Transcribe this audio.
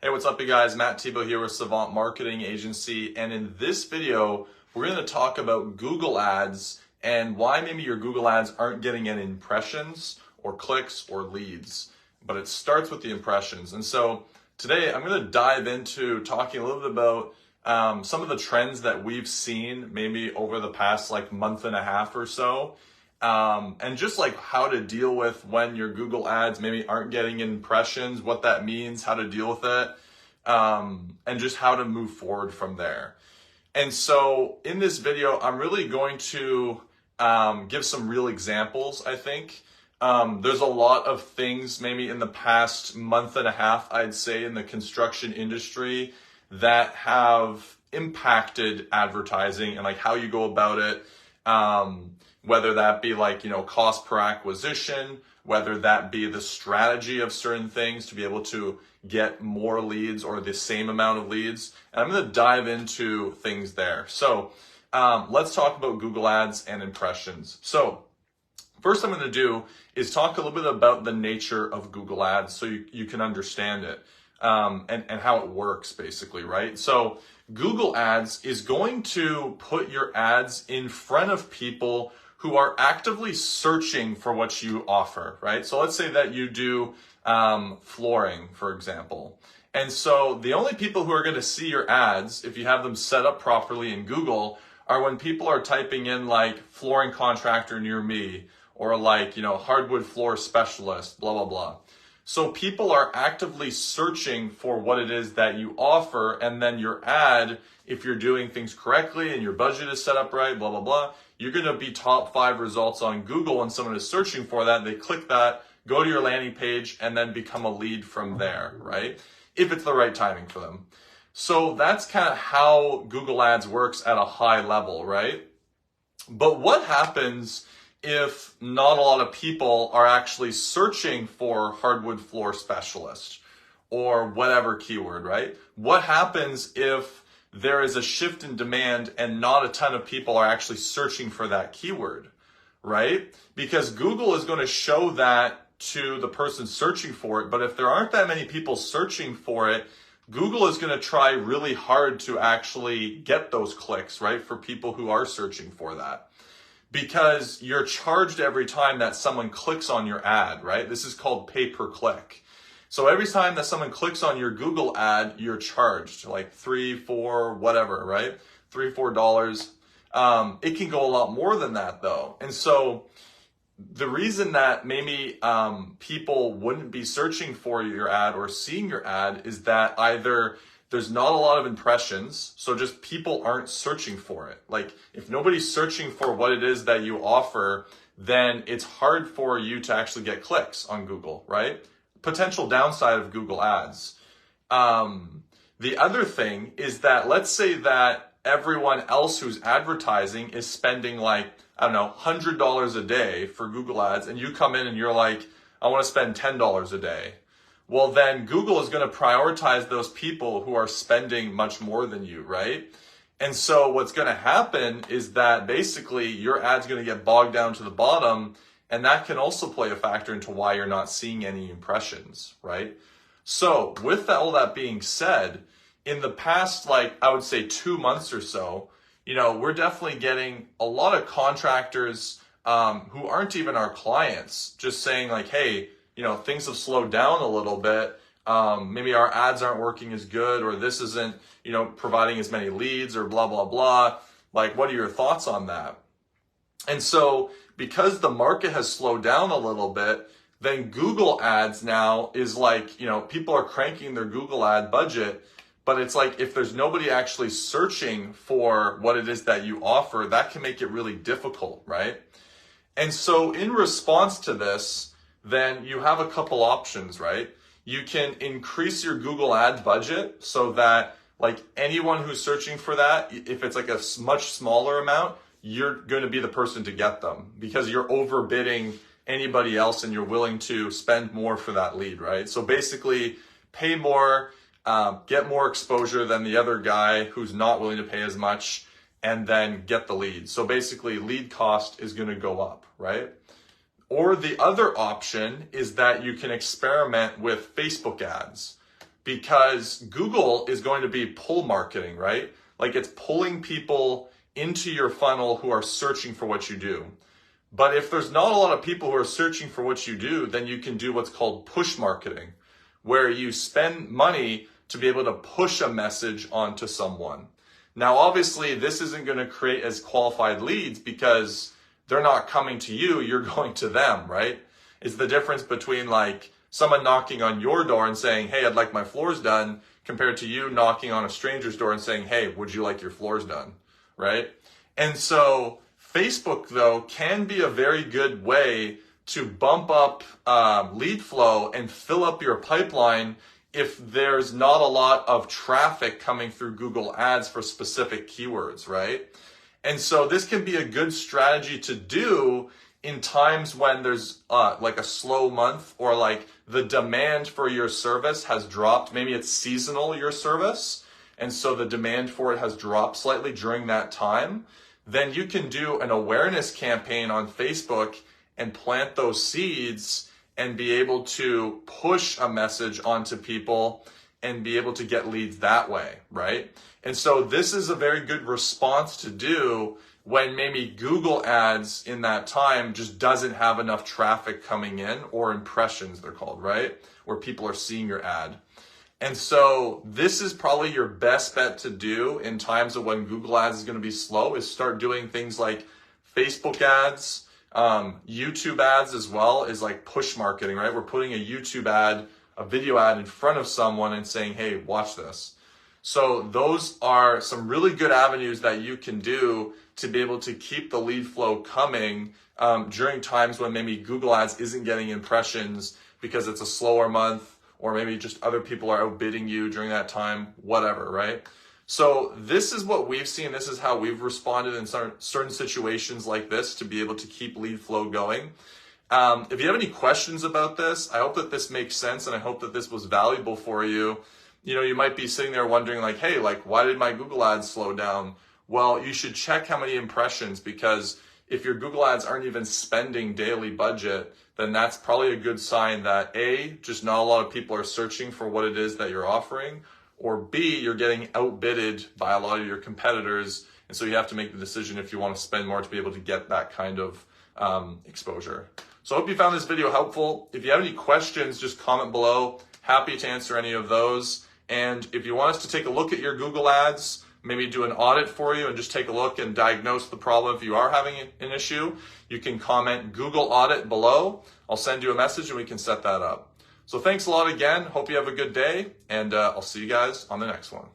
Hey, what's up, you guys? Matt Thibeau here with Savant Marketing Agency, and in this video, we're going to talk about Google Ads and why maybe your Google Ads aren't getting any impressions or clicks or leads, but it starts with the impressions. And so today, I'm going to dive into talking a little bit about some of the trends that we've seen maybe over the past month and a half or so. And just how to deal with when your Google ads maybe aren't getting impressions, what that means, how to deal with it, and just how to move forward from there. And so in this video, I'm really going to give some real examples, I think. There's a lot of things maybe in the past month and a half, I'd say, in the construction industry that have impacted advertising and how you go about it. Whether that be cost per acquisition, whether that be the strategy of certain things to be able to get more leads or the same amount of leads. And I'm going to dive into things there. So let's talk about Google Ads and impressions. So first I'm going to do is talk a little bit about the nature of Google Ads so you can understand it and how it works basically, right? So Google Ads is going to put your ads in front of people who are actively searching for what you offer, right? So let's say that you do flooring, for example. And so the only people who are going to see your ads, if you have them set up properly in Google, are when people are typing in flooring contractor near me or hardwood floor specialist, blah, blah, blah. So people are actively searching for what it is that you offer, and then your ad, if you're doing things correctly and your budget is set up right, blah, blah, blah, you're going to be top 5 results on Google when someone is searching for that. They click that, go to your landing page, and then become a lead from there, right? If it's the right timing for them. So that's kind of how Google Ads works at a high level, right? But what happens if not a lot of people are actually searching for hardwood floor specialist or whatever keyword, right? What happens if there is a shift in demand and not a ton of people are actually searching for that keyword, right? Because Google is going to show that to the person searching for it, but if there aren't that many people searching for it, Google is going to try really hard to actually get those clicks, right? For people who are searching for that. Because you're charged every time that someone clicks on your ad, right? This is called pay per click. So every time that someone clicks on your Google ad, you're charged $3, $4, whatever, right? $3, $4. It can go a lot more than that though. And so the reason that maybe people wouldn't be searching for your ad or seeing your ad is that either there's not a lot of impressions, so just people aren't searching for it. If nobody's searching for what it is that you offer, then it's hard for you to actually get clicks on Google, right? Potential downside of Google Ads. The other thing is that let's say that everyone else who's advertising is spending $100 a day for Google Ads, and you come in and you're I want to spend $10 a day. Well, then Google is going to prioritize those people who are spending much more than you, right? And so what's going to happen is that basically your ad's going to get bogged down to the bottom, and that can also play a factor into why you're not seeing any impressions, right? So with all that being said, in the past, I would say 2 months or so, we're definitely getting a lot of contractors who aren't even our clients just saying hey, things have slowed down a little bit. Maybe our ads aren't working as good, or this isn't, providing as many leads, or blah, blah, blah. What are your thoughts on that? And so because the market has slowed down a little bit, then Google Ads now is people are cranking their Google ad budget, but it's if there's nobody actually searching for what it is that you offer, that can make it really difficult, right? And so in response to this, then you have a couple options, right? You can increase your Google ad budget so that anyone who's searching for that, if it's a much smaller amount, you're going to be the person to get them because you're overbidding anybody else and you're willing to spend more for that lead, right? So basically pay more, get more exposure than the other guy who's not willing to pay as much, and then get the lead. So basically lead cost is going to go up, right? Or the other option is that you can experiment with Facebook ads. because Google is going to be pull marketing, right? Like it's pulling people into your funnel who are searching for what you do. But if there's not a lot of people who are searching for what you do, then you can do what's called push marketing, where you spend money to be able to push a message onto someone. Now, obviously, this isn't going to create as qualified leads because they're not coming to you, you're going to them, right? It's the difference between like someone knocking on your door and saying, hey, I'd like my floors done, compared to you knocking on a stranger's door and saying, hey, would you like your floors done, right? And so Facebook, though, can be a very good way to bump up lead flow and fill up your pipeline if there's not a lot of traffic coming through Google Ads for specific keywords, right? And so this can be a good strategy to do in times when there's like a slow month, or like the demand for your service has dropped. Maybe it's seasonal, your service, and so the demand for it has dropped slightly during that time. Then you can do an awareness campaign on Facebook and plant those seeds and be able to push a message onto people and be able to get leads that way, right? And so this is a very good response to do when maybe Google Ads in that time just doesn't have enough traffic coming in, or impressions they're called, right? Where people are seeing your ad. And so this is probably your best bet to do in times of when Google Ads is going to be slow, is start doing things like Facebook ads, YouTube ads as well, is like push marketing, right? We're putting a YouTube ad, a video ad in front of someone and saying, hey, watch this. So those are some really good avenues that you can do to be able to keep the lead flow coming during times when maybe Google Ads isn't getting impressions because it's a slower month, or maybe just other people are outbidding you during that time, whatever, right? So this is what we've seen. This is how we've responded in certain situations like this to be able to keep lead flow going. If you have any questions about this, I hope that this makes sense, and I hope that this was valuable for you. You know, you might be sitting there wondering like, hey, like, why did my Google Ads slow down? Well, you should check how many impressions, because if your Google Ads aren't even spending daily budget, then that's probably a good sign that A, just not a lot of people are searching for what it is that you're offering, or B, you're getting outbidded by a lot of your competitors. And so you have to make the decision if you want to spend more to be able to get that kind of exposure. So I hope you found this video helpful. If you have any questions, just comment below. Happy to answer any of those. And if you want us to take a look at your Google Ads, maybe do an audit for you and just take a look and diagnose the problem if you are having an issue, you can comment Google audit below. I'll send you a message and we can set that up. So thanks a lot again. Hope you have a good day, and I'll see you guys on the next one.